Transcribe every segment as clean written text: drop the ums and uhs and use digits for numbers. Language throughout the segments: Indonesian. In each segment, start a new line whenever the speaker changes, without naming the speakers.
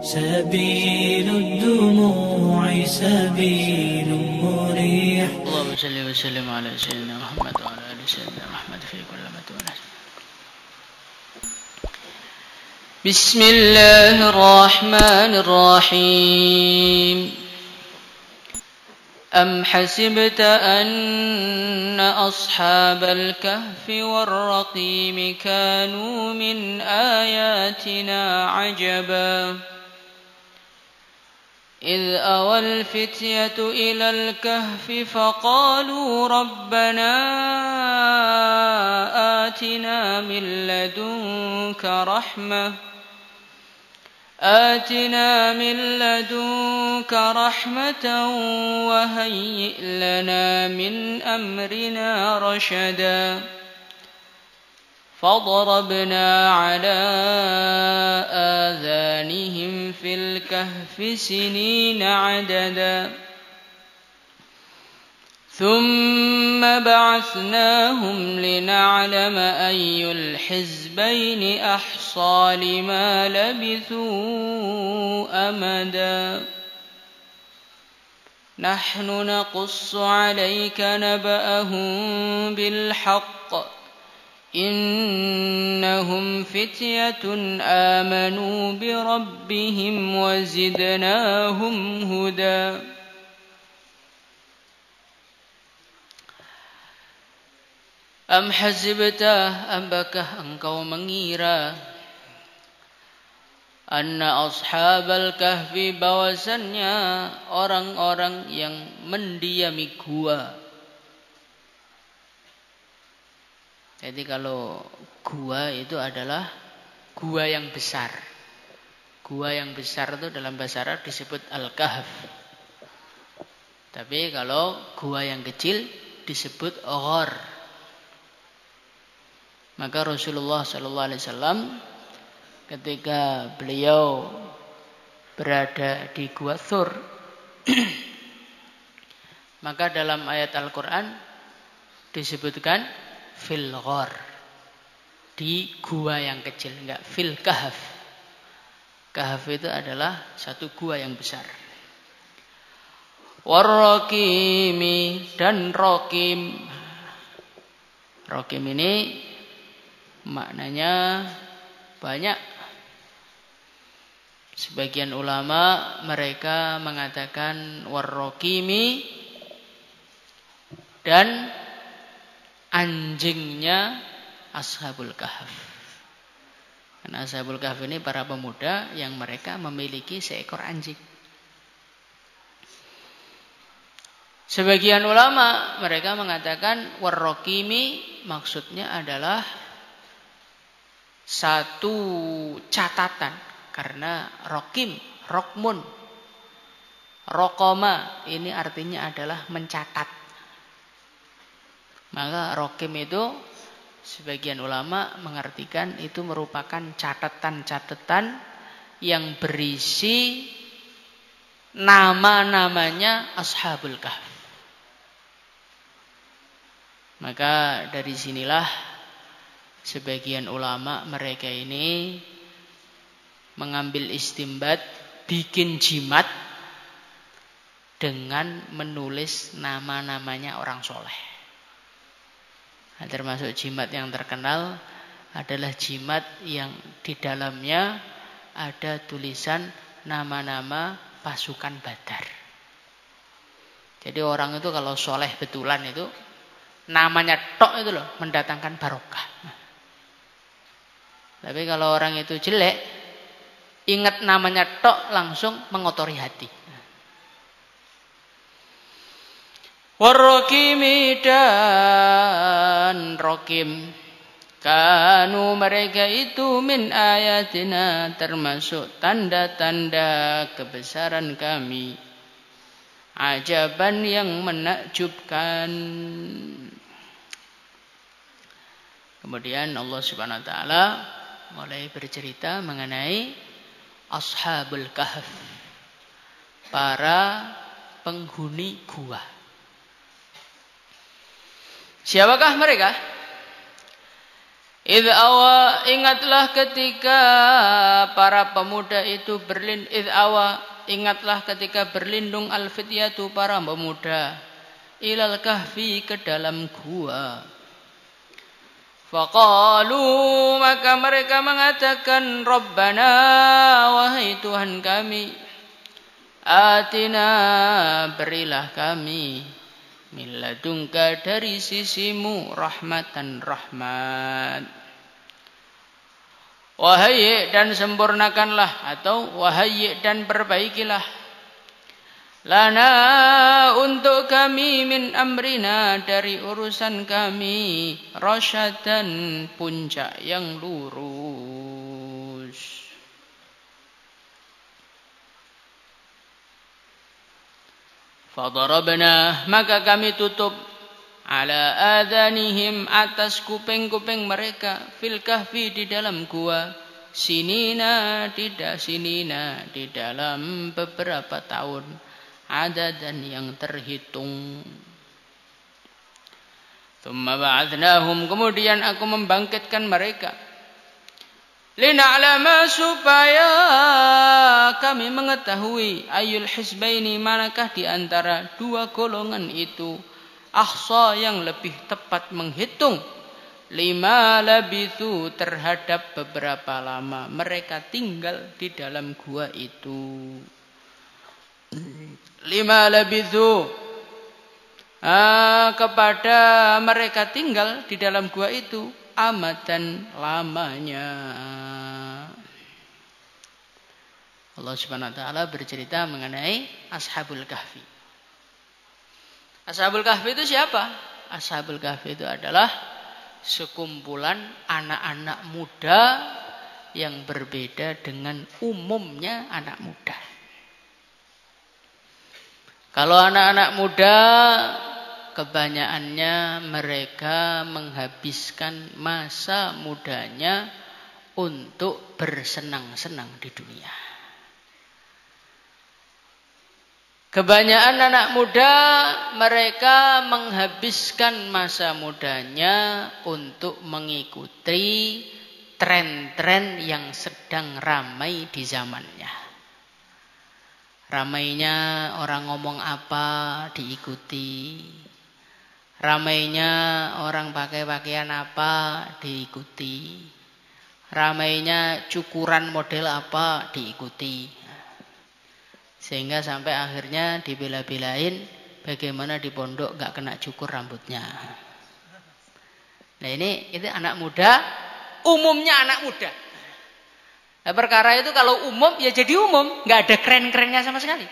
سبيل الدموع سبيل مريح.
اللهم صل وسلم على سيدنا محمد وعلى آل سيدنا محمد في كل مكان. بسم الله الرحمن الرحيم. أم حسبت أن أصحاب الكهف والرقيم كانوا من آياتنا عجبا إذ أوى الفتية إلى الكهف فقالوا ربنا آتنا من لدنك رحمة وهيئ لنا من أمرنا رشدا فضربنا على آذانهم في الكهف سنين عددا ثم بعثناهم لنعلم أي الحزبين أحصى لما لبثوا أمدا نحن نقص عليك نبأهم بالحق إنهم فتية آمنوا بربهم وزدناهم هدى. Am hasibta, apakah engkau mengira anna ashabal kahfi, bahwasannya orang-orang yang mendiami gua. Jadi kalau gua itu adalah gua yang besar. Gua yang besar itu dalam bahasa Arab disebut al-kahf. Tapi kalau gua yang kecil disebut ghar. Maka Rasulullah SAW ketika beliau berada di Gua Thur, maka dalam ayat Al-Quran disebutkan fil ghar, di gua yang kecil, enggak fil kahf. Kahf itu adalah satu gua yang besar. Warraqimi, dan rokim. Rokim ini maknanya banyak. Sebagian ulama mereka mengatakan warraqimi, dan anjingnya ashabul kahf. Karena ashabul kahf ini para pemuda yang mereka memiliki seekor anjing. Sebagian ulama mereka mengatakan warraqimi maksudnya adalah satu catatan, karena rokim, rokmun, rokoma ini artinya adalah mencatat. Maka rokim itu sebagian ulama mengartikan itu merupakan catatan-catatan yang berisi nama-namanya ashabul kahf. Maka dari sinilah sebagian ulama mereka ini mengambil istimbat, bikin jimat dengan menulis nama-namanya orang soleh. Nah, termasuk jimat yang terkenal adalah jimat yang di dalamnya ada tulisan nama-nama pasukan Badar. Jadi orang itu kalau soleh betulan itu namanya tok itu loh mendatangkan barokah. Tapi kalau orang itu jelek, ingat namanya tok langsung mengotori hati. Warraqimi, dan rokim, kanu mereka itu min ayatina, termasuk tanda-tanda kebesaran kami, ajaban yang menakjubkan. Kemudian Allah Subhanahu wa taala mulai bercerita mengenai ashabul kahf, para penghuni gua. Siapakah mereka? Idh awa, ingatlah ketika para pemuda itu ingatlah ketika berlindung al-fityatu para pemuda ilal kahfi ke dalam gua. Faqalu, maka mereka mengatakan, Rabbana, wahai Tuhan kami, atina, berilah kami, min ladunka, dari sisimu, rahmatan, rahmat. Wahai, dan sempurnakanlah, atau wahai, dan perbaikilah, lana, untuk kami, min amrina, dari urusan kami, rasyadan, puncak yang lurus. Fadarabna, maka kami tutup, ala adhanihim, atas kuping-kuping mereka, fil kahfi, di dalam gua, sinina, di dalam beberapa tahun, adadan yang terhitung. Tsumma ba'athnahum, kemudian aku membangkitkan mereka, lina'lama, supaya kami mengetahui, ayul hizbaini, manakah di antara dua golongan itu, ahsa, yang lebih tepat menghitung, lima labithu, terhadap beberapa lama mereka tinggal di dalam gua itu. Lima labithu, kepada mereka tinggal di dalam gua itu, amadan, lamanya. Allah Subhanahu wa taala bercerita mengenai Ashabul Kahfi. Ashabul Kahfi itu siapa? Ashabul Kahfi itu adalah sekumpulan anak-anak muda yang berbeda dengan umumnya anak muda. Kalau anak-anak muda, kebanyakannya mereka menghabiskan masa mudanya untuk bersenang-senang di dunia. Kebanyakan anak muda, mereka menghabiskan masa mudanya untuk mengikuti tren-tren yang sedang ramai di zamannya. Ramainya orang ngomong apa diikuti. Ramainya orang pakai pakaian apa diikuti. Ramainya cukuran model apa diikuti. Sehingga sampai akhirnya dibela-belain bagaimana di pondok gak kena cukur rambutnya. Nah itu anak muda, umumnya anak muda. Nah, perkara itu kalau umum ya jadi umum, nggak ada keren-kerennya sama sekali.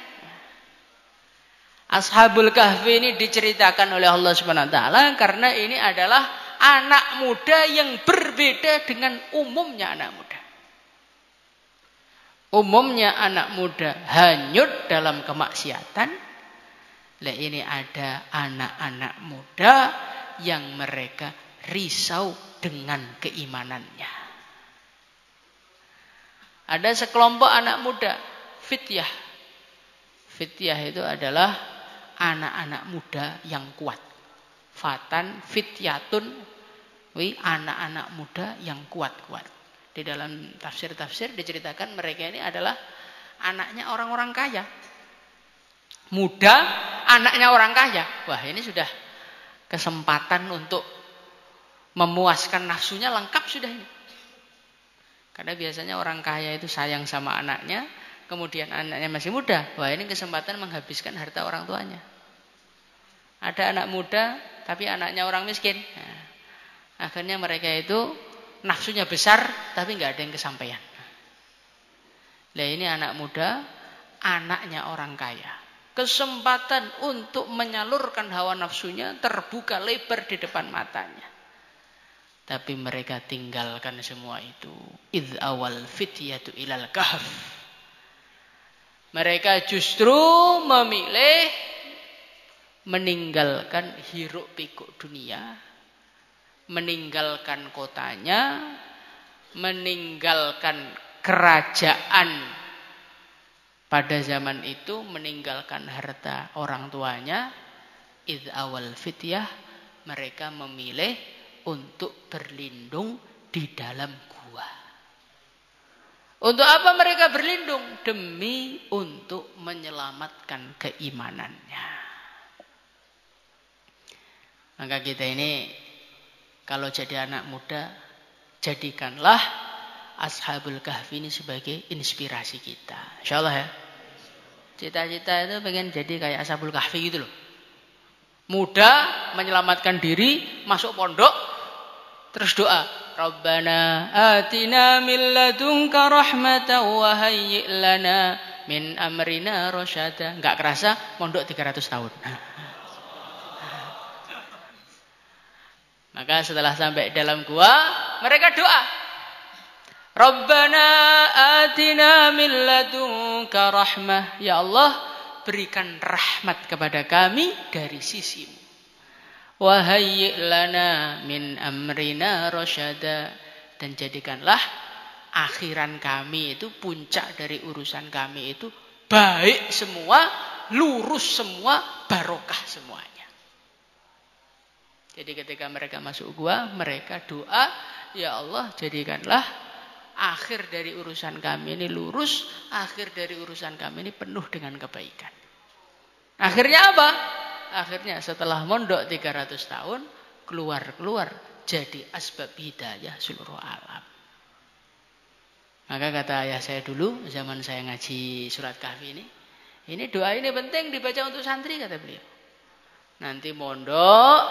Ashabul Kahfi ini diceritakan oleh Allah Subhanahu wa taala karena ini adalah anak muda yang berbeda dengan umumnya anak muda. Umumnya anak muda hanyut dalam kemaksiatan. Lah ini ada anak-anak muda yang mereka risau dengan keimanannya. Ada sekelompok anak muda, fityah. Fityah itu adalah anak-anak muda yang kuat. Fatan, fityatun, anak-anak muda yang kuat-kuat. Di dalam tafsir-tafsir diceritakan mereka ini adalah anaknya orang-orang kaya. Muda, anaknya orang kaya. Wah, ini sudah kesempatan untuk memuaskan nafsunya lengkap sudah ini. Karena biasanya orang kaya itu sayang sama anaknya, kemudian anaknya masih muda. Wah, ini kesempatan menghabiskan harta orang tuanya. Ada anak muda, tapi anaknya orang miskin. Nah, akhirnya mereka itu nafsunya besar, tapi nggak ada yang kesampaian. Nah, ini anak muda, anaknya orang kaya. Kesempatan untuk menyalurkan hawa nafsunya terbuka lebar di depan matanya. Tapi mereka tinggalkan semua itu. Idh awal fityatu ilal kahf. Mereka justru memilih meninggalkan hiruk pikuk dunia, meninggalkan kotanya, meninggalkan kerajaan pada zaman itu, meninggalkan harta orang tuanya. Idh awal fityah, mereka memilih untuk berlindung di dalam gua. Untuk apa mereka berlindung? Demi untuk menyelamatkan keimanannya. Maka kita ini kalau jadi anak muda, jadikanlah Ashabul Kahfi ini sebagai inspirasi kita. Insya Allah ya. Cita-cita itu pengen jadi kayak Ashabul Kahfi gitu loh. Muda, menyelamatkan diri, masuk pondok, terus doa. Rabbana atina min ladunka rahmatan wa hayyi' lana min amrina rasyada. Enggak kerasa pondok 300 tahun. Maka setelah sampai dalam gua, mereka doa. Rabbana atina min ladunka rahmah. Ya Allah, berikan rahmat kepada kami dari sisimu. Wa hayyi' lana min amrina rasyada. Dan jadikanlah akhiran kami itu, puncak dari urusan kami itu baik semua, lurus semua, barokah semuanya. Jadi ketika mereka masuk gua, mereka doa, ya Allah jadikanlah akhir dari urusan kami ini lurus, akhir dari urusan kami ini penuh dengan kebaikan. Akhirnya apa? Akhirnya setelah mondok 300 tahun, keluar jadi asbab hidayah seluruh alam. Maka kata ayah saya dulu, zaman saya ngaji surat Kahfi ini doa ini penting dibaca untuk santri, kata beliau. Nanti mondok,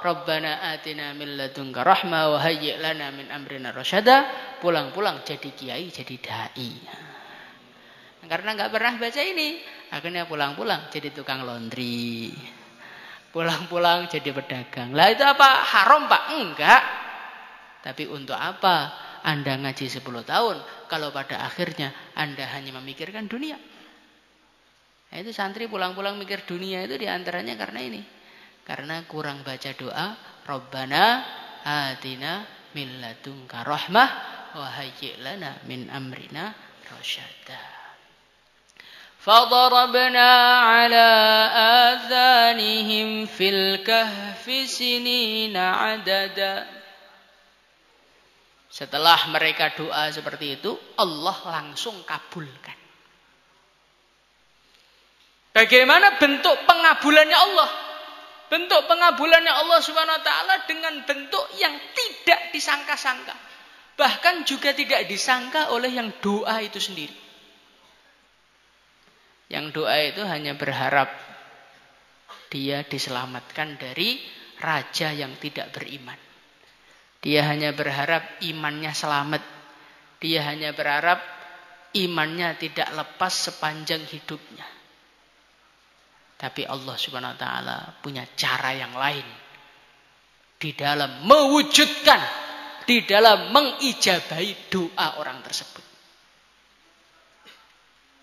Rabbana atina min ladunka rahmah wa hayyi' lana min amrina rasyada, pulang-pulang jadi kiai, jadi dai. Karena enggak pernah baca ini, akhirnya pulang-pulang jadi tukang laundry. Pulang-pulang jadi pedagang. Lah itu apa? Haram, Pak? Enggak. Tapi untuk apa Anda ngaji 10 tahun kalau pada akhirnya Anda hanya memikirkan dunia? Nah, itu santri pulang-pulang mikir dunia itu diantaranya karena ini. Karena kurang baca doa, Rabbana atina min ladunka rahmah wa hayyi' lana min amrina rasyada. فضربنا على آذانهم في الكهف سنين عددا. Setelah mereka doa seperti itu, Allah langsung kabulkan. Bagaimana bentuk pengabulannya Allah? Bentuk pengabulannya Allah Subhanahu wa taala dengan bentuk yang tidak disangka-sangka. Bahkan juga tidak disangka oleh yang doa itu sendiri. Yang doa itu hanya berharap dia diselamatkan dari raja yang tidak beriman. Dia hanya berharap imannya selamat. Dia hanya berharap imannya tidak lepas sepanjang hidupnya. Tapi Allah Subhanahu wa taala punya cara yang lain di dalam mewujudkan, di dalam mengijabahi doa orang tersebut.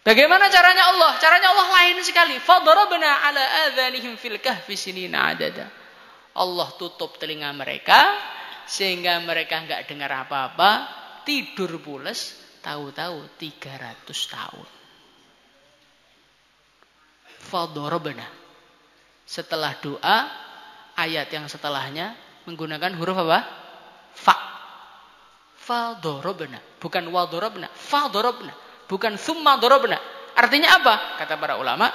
Bagaimana caranya Allah? Caranya Allah lain sekali. Fadarabna ala adhanihim fil kahfi sinina adada. Allah tutup telinga mereka sehingga mereka enggak dengar apa-apa, tidur pules, tahu-tahu 300 tahun. Fadarabna. Setelah doa, ayat yang setelahnya menggunakan huruf apa? Fa. Fadarabna, bukan wadarabna, fadarabna. Bukan summa dorobna. Artinya apa? Kata para ulama.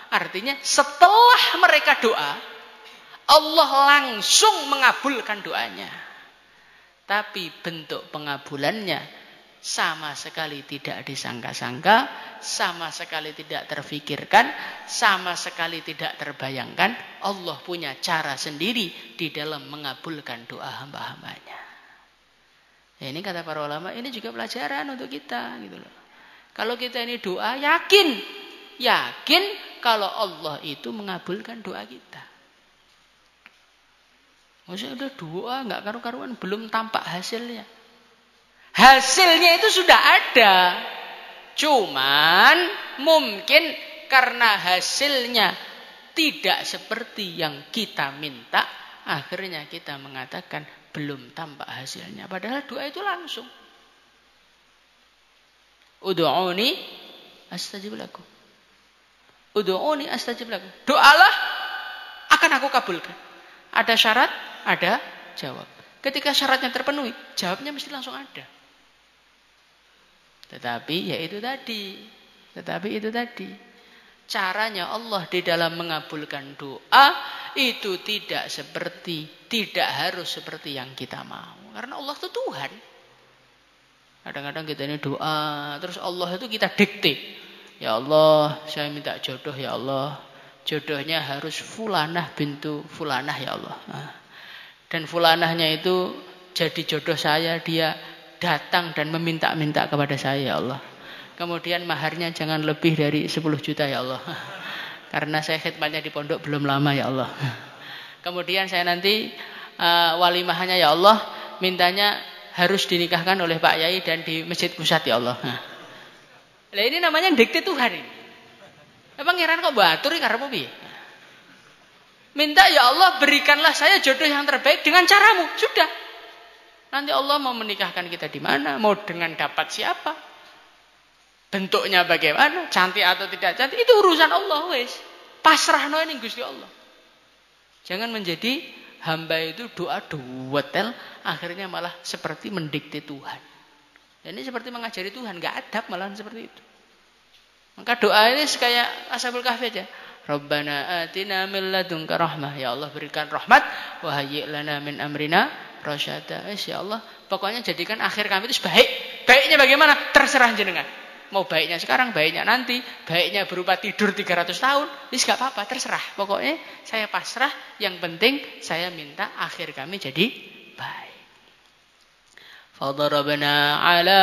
Artinya setelah mereka doa, Allah langsung mengabulkan doanya. Tapi bentuk pengabulannya sama sekali tidak disangka-sangka, sama sekali tidak terfikirkan, sama sekali tidak terbayangkan. Allah punya cara sendiri di dalam mengabulkan doa hamba-hambanya. Ya, ini kata para ulama, ini juga pelajaran untuk kita gitu loh. Kalau kita ini doa, yakin kalau Allah itu mengabulkan doa kita. Maksudnya udah doa nggak karu-karuan, belum tampak hasilnya. Hasilnya itu sudah ada, cuman mungkin karena hasilnya tidak seperti yang kita minta, akhirnya kita mengatakan belum tampak hasilnya. Padahal doa itu langsung. Ud'uni astajib lakum. Ud'uni astajib lakum. Doalah akan aku kabulkan. Ada syarat, ada jawab. Ketika syaratnya terpenuhi, jawabnya mesti langsung ada. Tetapi itu tadi. Caranya Allah di dalam mengabulkan doa itu tidak harus seperti yang kita mau. Karena Allah itu Tuhan. Kadang-kadang kita ini doa, terus Allah itu kita dikte. Ya Allah, saya minta jodoh ya Allah. Jodohnya harus fulanah bintu fulanah ya Allah. Dan fulanahnya itu jadi jodoh saya, dia datang dan meminta-minta kepada saya ya Allah. Kemudian maharnya jangan lebih dari 10 juta ya Allah. Karena saya khidmatnya di pondok belum lama ya Allah. Kemudian saya nanti walimahnya ya Allah, mintanya harus dinikahkan oleh Pak Yai dan di masjid pusat ya Allah. Nah ini namanya dikte Tuhan ini. Emang ngiran kok batur iki karepmu piye? Minta ya Allah berikanlah saya jodoh yang terbaik dengan caramu. Sudah. Nanti Allah mau menikahkan kita di mana, mau dengan dapat siapa? Bentuknya bagaimana, cantik atau tidak cantik, itu urusan Allah wes. Pasrahno ning Gusti Allah. Jangan menjadi hamba itu doa duwetel, akhirnya malah seperti mendikte Tuhan. Dan ini seperti mengajari Tuhan, enggak adab malahan seperti itu. Maka doa ini kayak Ashabul Kahfi aja. Rabbana atina min ladunka rahmah, ya Allah berikan rahmat, wa hayyi' lana min amrina rasyada. Ya Allah, pokoknya jadikan akhir kami itu baik. Baiknya bagaimana? Terserah jenengan. Mau baiknya sekarang, baiknya nanti, baiknya berupa tidur 300 tahun, ini enggak apa-apa, terserah. Pokoknya saya pasrah, yang penting saya minta akhir kami jadi baik. Fadarabna ala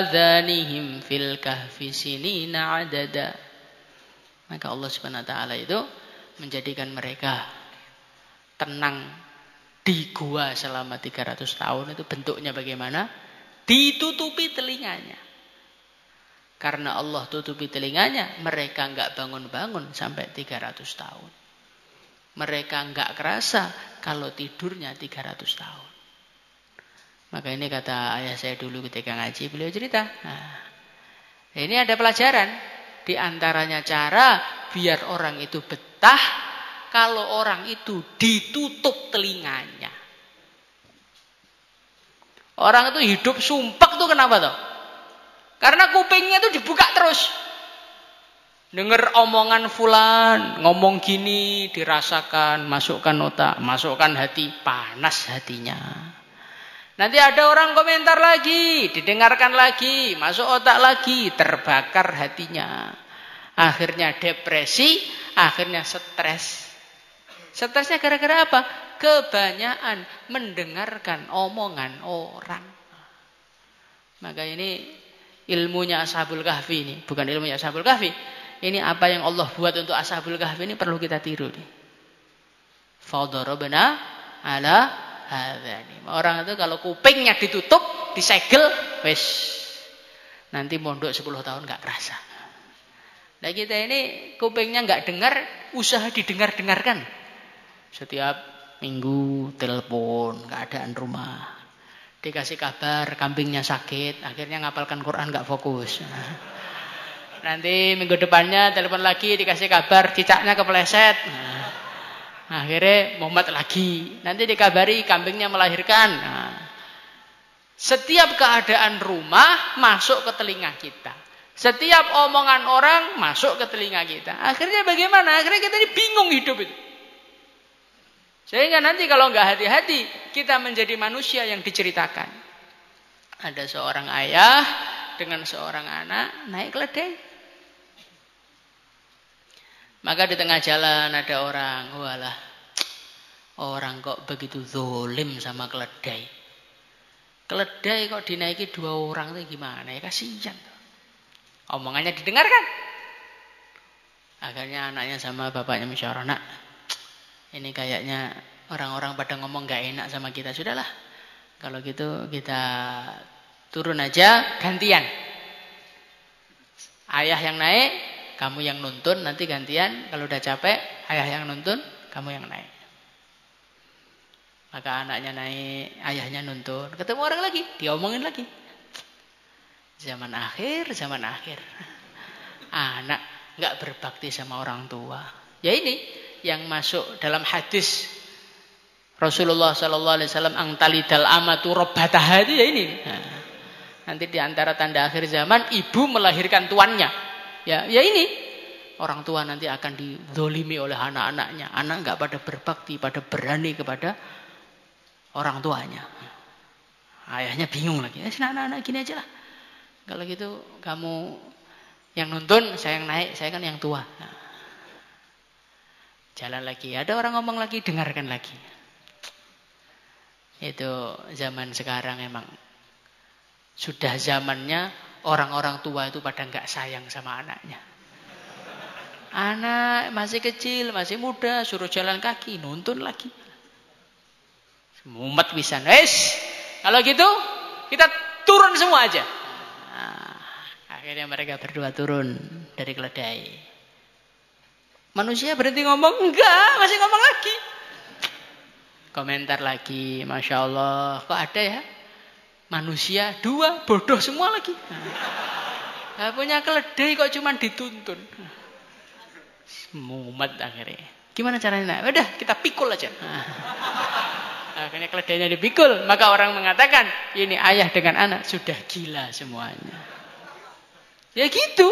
adhanihim fil kahfi sinina adada. Maka Allah Subhanahu wa taala itu menjadikan mereka tenang di gua selama 300 tahun. Itu bentuknya bagaimana? Ditutupi telinganya. Karena Allah tutupi telinganya, mereka enggak bangun-bangun sampai 300 tahun. Mereka enggak kerasa kalau tidurnya 300 tahun. Maka ini kata ayah saya dulu ketika ngaji, beliau cerita. Nah, ini ada pelajaran. Di antaranya cara biar orang itu betah kalau orang itu ditutup telinganya. Orang itu hidup sumpek tuh kenapa tuh? Karena kupingnya itu dibuka terus. Dengar omongan fulan, ngomong gini, dirasakan, masukkan otak, masukkan hati, panas hatinya. Nanti ada orang komentar lagi, didengarkan lagi, masuk otak lagi, terbakar hatinya. Akhirnya depresi, akhirnya stres. Stresnya gara-gara apa? Kebanyakan mendengarkan omongan orang. Maka ini ilmunya Ashabul Kahfi ini, bukan ilmunya Ashabul Kahfi. Ini apa yang Allah buat untuk Ashabul Kahfi ini perlu kita tiru nih. Fadarabna ala hadzani. Orang itu kalau kupingnya ditutup, disegel, wes. Nanti mondok 10 tahun enggak kerasa. Nah kita ini kupingnya enggak dengar, usaha didengar-dengarkan. Setiap minggu telepon keadaan rumah. Dikasih kabar kambingnya sakit, akhirnya ngapalkan Quran nggak fokus. Nanti minggu depannya telepon lagi, dikasih kabar cicaknya kepleset. Akhirnya mumet lagi. Nanti dikabari kambingnya melahirkan. Setiap keadaan rumah masuk ke telinga kita. Setiap omongan orang masuk ke telinga kita. Akhirnya bagaimana? Akhirnya kita ini bingung hidup itu. Sehingga nanti kalau nggak hati-hati, kita menjadi manusia yang diceritakan. Ada seorang ayah dengan seorang anak naik keledai. Maka di tengah jalan ada orang, walah, orang kok begitu zolim sama keledai. Keledai kok dinaiki 2 orang itu gimana ya, kasihan. Omongannya didengarkan. Akhirnya anaknya sama bapaknya musyawarah, nak, ini kayaknya orang-orang pada ngomong gak enak sama kita. Sudahlah, kalau gitu kita turun aja gantian. Ayah yang naik, kamu yang nuntun, nanti gantian. Kalau udah capek, ayah yang nuntun, kamu yang naik. Maka anaknya naik, ayahnya nuntun. Ketemu orang lagi, diomongin lagi. Zaman akhir. Anak gak berbakti sama orang tua. Ya ini yang masuk dalam hadis Rasulullah sallallahu alaihi wasallam angtalidal amatu rabbataha itu ya ini. Nah, nanti di antara tanda akhir zaman ibu melahirkan tuannya. Ya ini. Orang tua nanti akan dizolimi oleh anak-anaknya. Anak enggak pada berbakti, pada berani kepada orang tuanya. Ayahnya bingung lagi. Anak-anak gini aja lah. Kalau gitu kamu yang nuntun, saya yang naik, saya kan yang tua. Nah, jalan lagi. Ada orang ngomong lagi, dengarkan lagi. Itu zaman sekarang emang sudah zamannya orang-orang tua itu pada nggak sayang sama anaknya. Anak masih kecil, masih muda, suruh jalan kaki, nuntun lagi. Mumet pisan. Kalau gitu kita turun semua aja. Nah, akhirnya mereka berdua turun dari keledai. Manusia berhenti ngomong? Enggak, masih ngomong lagi. Komentar lagi, Masya Allah, kok ada ya manusia dua, bodoh semua lagi. Nah, punya keledai kok cuma dituntun. Mumet akhirnya. Gimana caranya? Udah kita pikul aja. Akhirnya keledainya dipikul. Maka orang mengatakan, ini ayah dengan anak sudah gila semuanya. Ya gitu.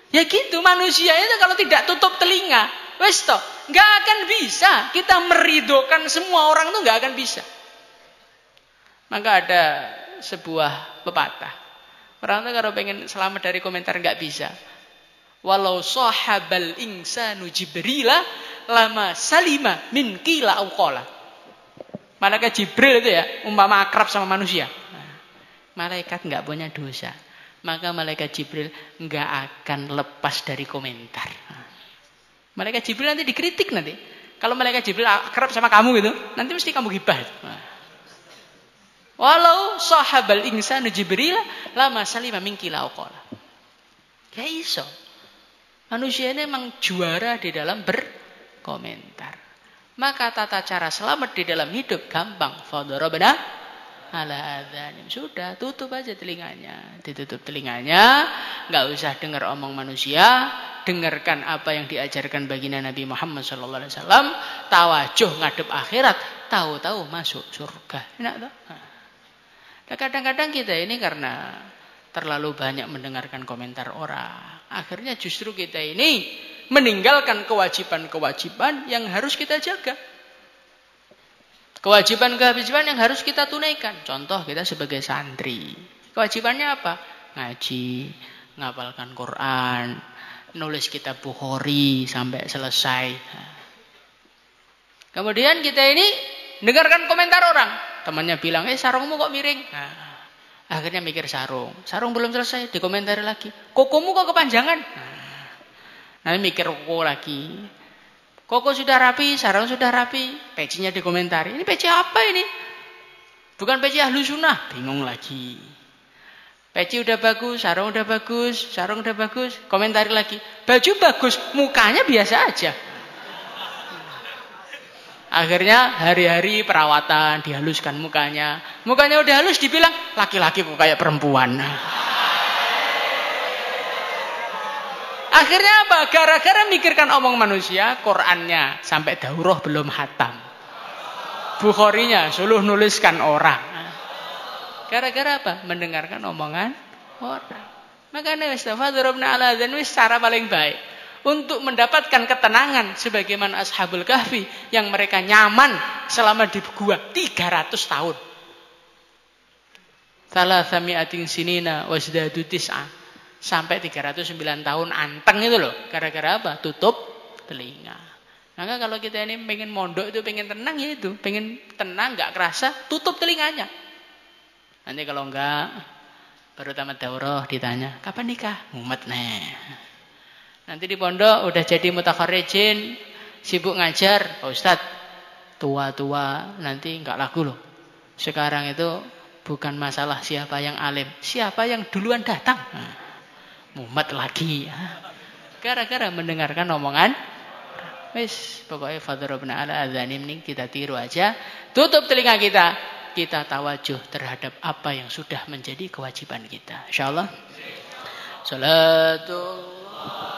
Ya gitu, manusia itu kalau tidak tutup telinga, wes toh, nggak akan bisa kita meridokan semua orang tuh nggak akan bisa. Maka ada sebuah pepatah. Orang tuh kalau pengen selamat dari komentar nggak bisa. Walau sahabal insanu Jibrila lama salima min qila au qala. Malaikat Jibril itu ya, umpama akrab sama manusia. Malaikat nggak punya dosa. Maka malaikat Jibril nggak akan lepas dari komentar. Malaikat Jibril nanti dikritik nanti. Kalau malaikat Jibril akrab sama kamu gitu, nanti mesti kamu gibah. Walau sahabal insanu Jibril lama salima min qila au qala. Ya iso. Manusia ini memang juara di dalam berkomentar. Maka tata cara selamat di dalam hidup gampang. Fadarabna ala adzanim. Sudah, tutup aja telinganya. Ditutup telinganya, enggak usah dengar omong manusia, dengarkan apa yang diajarkan baginda Nabi Muhammad sallallahu alaihi wasallam, tawajuh ngadep akhirat, tahu-tahu masuk surga. Enak toh? Nah, kadang-kadang kita ini karena terlalu banyak mendengarkan komentar orang, akhirnya justru kita ini meninggalkan kewajiban-kewajiban yang harus kita jaga. Kewajiban-kewajiban yang harus kita tunaikan. Contoh kita sebagai santri. Kewajibannya apa? Ngaji, ngapalkan Quran, nulis kitab Bukhari sampai selesai. Kemudian kita ini dengarkan komentar orang. Temannya bilang, sarungmu kok miring? Akhirnya mikir sarung. Sarung belum selesai, dikomentari lagi. Kokomu kok kepanjangan? Nanti mikir koko lagi. Koko sudah rapi, sarung sudah rapi. Pecinya dikomentari. Ini peci apa ini? Bukan peci ahlu sunnah. Bingung lagi. Peci udah bagus, sarung udah bagus, sarung udah bagus. Komentari lagi. Baju bagus, mukanya biasa aja. Akhirnya hari-hari perawatan, dihaluskan mukanya. Mukanya udah halus, dibilang laki-laki kok kayak perempuan. Akhirnya apa? Gara-gara mikirkan omong manusia, Qurannya sampai daurah belum hatam. Bukharinya suluh nuliskan orang. Gara-gara apa? Mendengarkan omongan orang. Makanya fadarabna ala adzan cara paling baik untuk mendapatkan ketenangan sebagaimana Ashabul Kahfi yang mereka nyaman selama di gua 300 tahun. Salasami'atin sinina wasdadu tis'a. Sampai 309 tahun anteng itu loh. Gara-gara apa? Tutup telinga. Maka kalau kita ini pengen mondok itu, pengen tenang ya itu. Pengen tenang, gak kerasa, tutup telinganya. Nanti kalau enggak, baru tamat daurah ditanya, kapan nikah? Mumet nih. Nanti di pondok udah jadi mutakharrijin, sibuk ngajar. Pak Ustadz, tua-tua nanti enggak laku loh. Sekarang itu bukan masalah siapa yang alim, siapa yang duluan datang. Mumet lagi. Gara-gara mendengarkan omongan. Wis, pokoknya fadarabna ala adzanim ini kita tiru aja. Tutup telinga kita. Kita tawajuh terhadap apa yang sudah menjadi kewajiban kita. Insyaallah. Salatullah